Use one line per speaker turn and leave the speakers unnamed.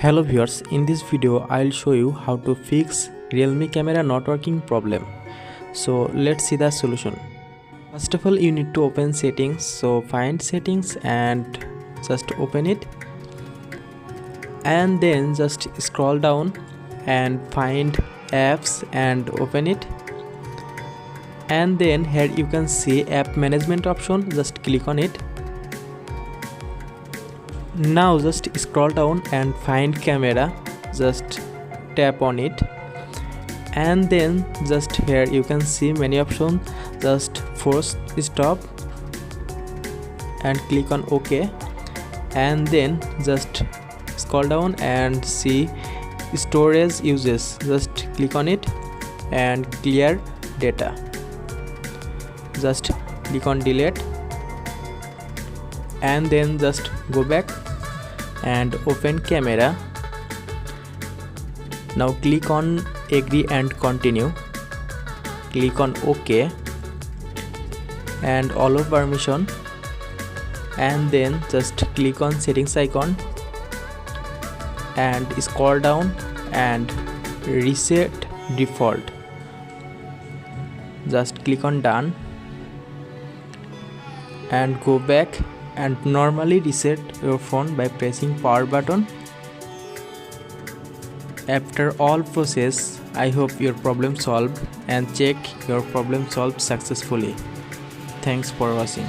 Hello viewers, in this video I'll show you how to fix Realme camera not working problem. So let's see the solution. First of all, you need to open settings. So find settings and just open it, and then just scroll down and find apps and open it, and then here you can see app management option. Just click on it. Now just scroll down and find camera, just tap on it, and then just here you can see many options. Just force stop and click on OK, and then just scroll down and see storage uses. Just click on it and clear data. Just click on delete, and then just go back and open camera. Now click on agree and continue. Click on OK and allow permission, and then just click on settings icon and scroll down and reset default. Just click on done and go back and normally reset your phone by pressing power button. After all process, I hope your problem solved, and check your problem solved successfully. Thanks for watching.